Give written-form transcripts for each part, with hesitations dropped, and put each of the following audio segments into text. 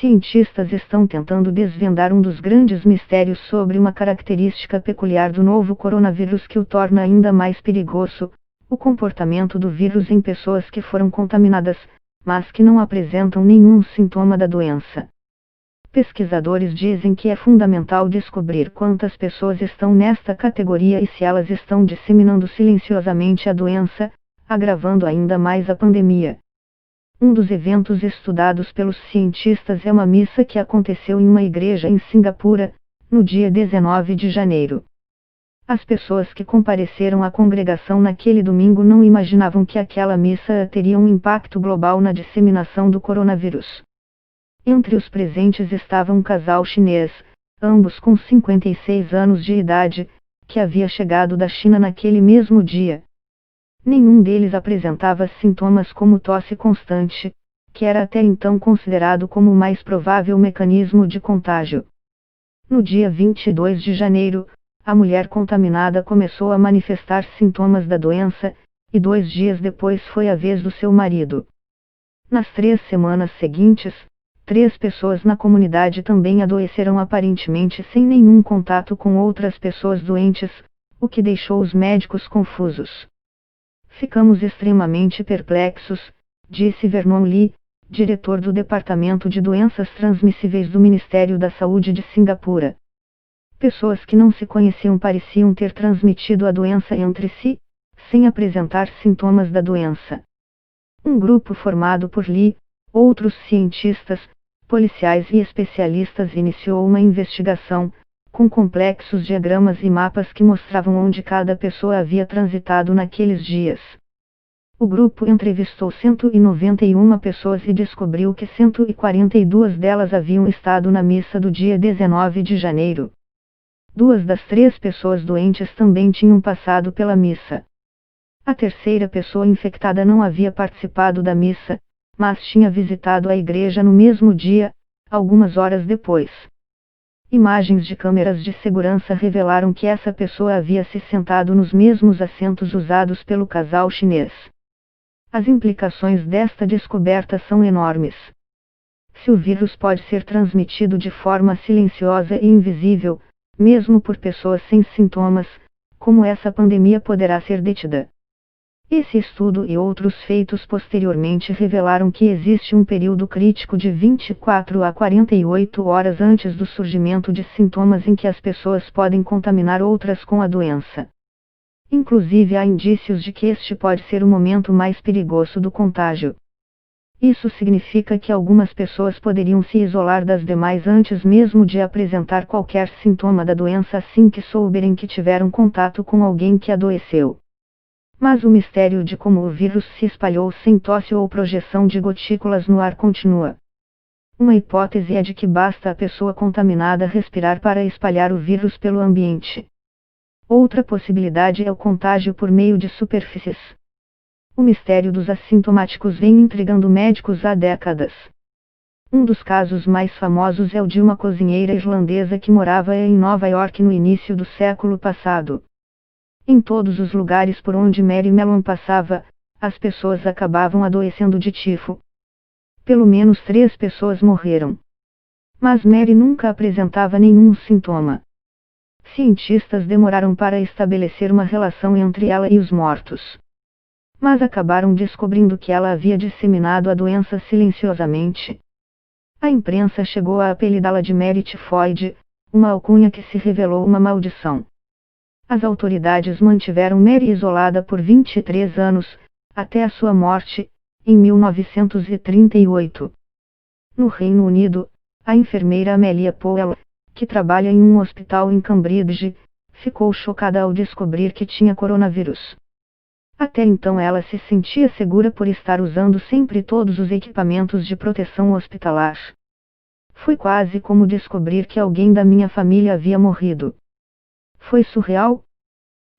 Cientistas estão tentando desvendar um dos grandes mistérios sobre uma característica peculiar do novo coronavírus que o torna ainda mais perigoso: o comportamento do vírus em pessoas que foram contaminadas, mas que não apresentam nenhum sintoma da doença. Pesquisadores dizem que é fundamental descobrir quantas pessoas estão nesta categoria e se elas estão disseminando silenciosamente a doença, agravando ainda mais a pandemia. Um dos eventos estudados pelos cientistas é uma missa que aconteceu em uma igreja em Singapura, no dia 19 de janeiro. As pessoas que compareceram à congregação naquele domingo não imaginavam que aquela missa teria um impacto global na disseminação do coronavírus. Entre os presentes estava um casal chinês, ambos com 56 anos de idade, que havia chegado da China naquele mesmo dia. Nenhum deles apresentava sintomas como tosse constante, que era até então considerado como o mais provável mecanismo de contágio. No dia 22 de janeiro, a mulher contaminada começou a manifestar sintomas da doença, e 2 dias depois foi a vez do seu marido. Nas 3 semanas seguintes, 3 pessoas na comunidade também adoeceram aparentemente sem nenhum contato com outras pessoas doentes, o que deixou os médicos confusos. Ficamos extremamente perplexos, disse Vernon Lee, diretor do Departamento de Doenças Transmissíveis do Ministério da Saúde de Singapura. Pessoas que não se conheciam pareciam ter transmitido a doença entre si, sem apresentar sintomas da doença. Um grupo formado por Lee, outros cientistas, policiais e especialistas iniciou uma investigação, com complexos diagramas e mapas que mostravam onde cada pessoa havia transitado naqueles dias. O grupo entrevistou 191 pessoas e descobriu que 142 delas haviam estado na missa do dia 19 de janeiro. 2 das 3 pessoas doentes também tinham passado pela missa. A terceira pessoa infectada não havia participado da missa, mas tinha visitado a igreja no mesmo dia, algumas horas depois. Imagens de câmeras de segurança revelaram que essa pessoa havia se sentado nos mesmos assentos usados pelo casal chinês. As implicações desta descoberta são enormes. Se o vírus pode ser transmitido de forma silenciosa e invisível, mesmo por pessoas sem sintomas, como essa pandemia poderá ser detida? Esse estudo e outros feitos posteriormente revelaram que existe um período crítico de 24 a 48 horas antes do surgimento de sintomas em que as pessoas podem contaminar outras com a doença. Inclusive há indícios de que este pode ser o momento mais perigoso do contágio. Isso significa que algumas pessoas poderiam se isolar das demais antes mesmo de apresentar qualquer sintoma da doença assim que souberem que tiveram contato com alguém que adoeceu. Mas o mistério de como o vírus se espalhou sem tosse ou projeção de gotículas no ar continua. Uma hipótese é de que basta a pessoa contaminada respirar para espalhar o vírus pelo ambiente. Outra possibilidade é o contágio por meio de superfícies. O mistério dos assintomáticos vem intrigando médicos há décadas. Um dos casos mais famosos é o de uma cozinheira irlandesa que morava em Nova York no início do século passado. Em todos os lugares por onde Mary Mellon passava, as pessoas acabavam adoecendo de tifo. Pelo menos 3 pessoas morreram. Mas Mary nunca apresentava nenhum sintoma. Cientistas demoraram para estabelecer uma relação entre ela e os mortos. Mas acabaram descobrindo que ela havia disseminado a doença silenciosamente. A imprensa chegou a apelidá-la de Mary Tifoide, uma alcunha que se revelou uma maldição. As autoridades mantiveram Mary isolada por 23 anos, até a sua morte, em 1938. No Reino Unido, a enfermeira Amelia Powell, que trabalha em um hospital em Cambridge, ficou chocada ao descobrir que tinha coronavírus. Até então ela se sentia segura por estar usando sempre todos os equipamentos de proteção hospitalar. Foi quase como descobrir que alguém da minha família havia morrido. Foi surreal?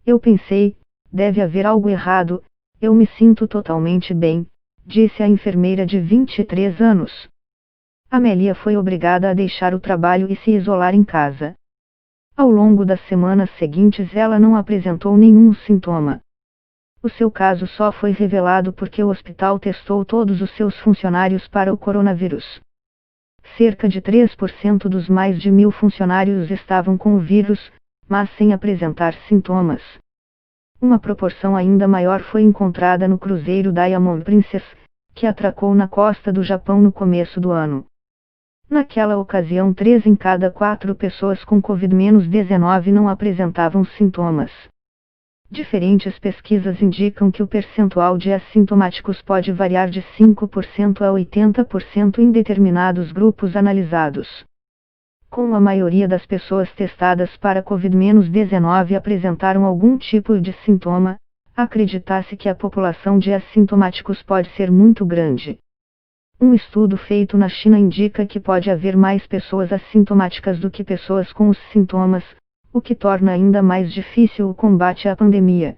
Eu pensei, deve haver algo errado, eu me sinto totalmente bem, disse a enfermeira de 23 anos. Amelia foi obrigada a deixar o trabalho e se isolar em casa. Ao longo das semanas seguintes ela não apresentou nenhum sintoma. O seu caso só foi revelado porque o hospital testou todos os seus funcionários para o coronavírus. Cerca de 3% dos mais de 1.000 funcionários estavam com o vírus, mas sem apresentar sintomas. Uma proporção ainda maior foi encontrada no cruzeiro Diamond Princess, que atracou na costa do Japão no começo do ano. Naquela ocasião, 3 em cada 4 pessoas com Covid-19 não apresentavam sintomas. Diferentes pesquisas indicam que o percentual de assintomáticos pode variar de 5% a 80% em determinados grupos analisados. Com a maioria das pessoas testadas para Covid-19 apresentaram algum tipo de sintoma, acredita-se que a população de assintomáticos pode ser muito grande. Um estudo feito na China indica que pode haver mais pessoas assintomáticas do que pessoas com os sintomas, o que torna ainda mais difícil o combate à pandemia.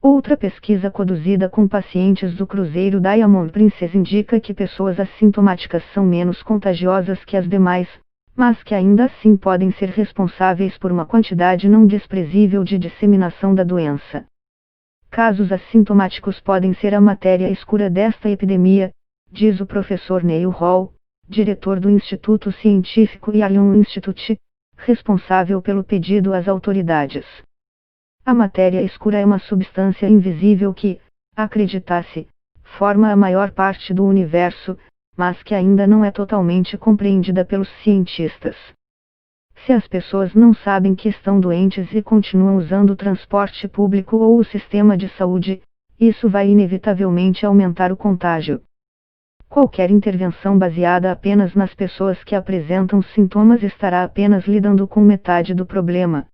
Outra pesquisa conduzida com pacientes do cruzeiro Diamond Princess indica que pessoas assintomáticas são menos contagiosas que as demais, mas que ainda assim podem ser responsáveis por uma quantidade não desprezível de disseminação da doença. Casos assintomáticos podem ser a matéria escura desta epidemia, diz o professor Neil Hall, diretor do Instituto Científico Yalom Institute, responsável pelo pedido às autoridades. A matéria escura é uma substância invisível que, acredita-se, forma a maior parte do universo, mas que ainda não é totalmente compreendida pelos cientistas. Se as pessoas não sabem que estão doentes e continuam usando o transporte público ou o sistema de saúde, isso vai inevitavelmente aumentar o contágio. Qualquer intervenção baseada apenas nas pessoas que apresentam sintomas estará apenas lidando com metade do problema.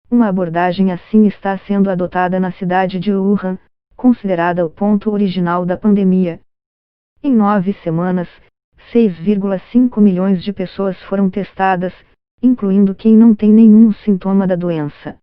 Uma abordagem assim está sendo adotada na cidade de Wuhan, considerada o ponto original da pandemia. Em 9 semanas, 6,5 milhões de pessoas foram testadas, incluindo quem não tem nenhum sintoma da doença.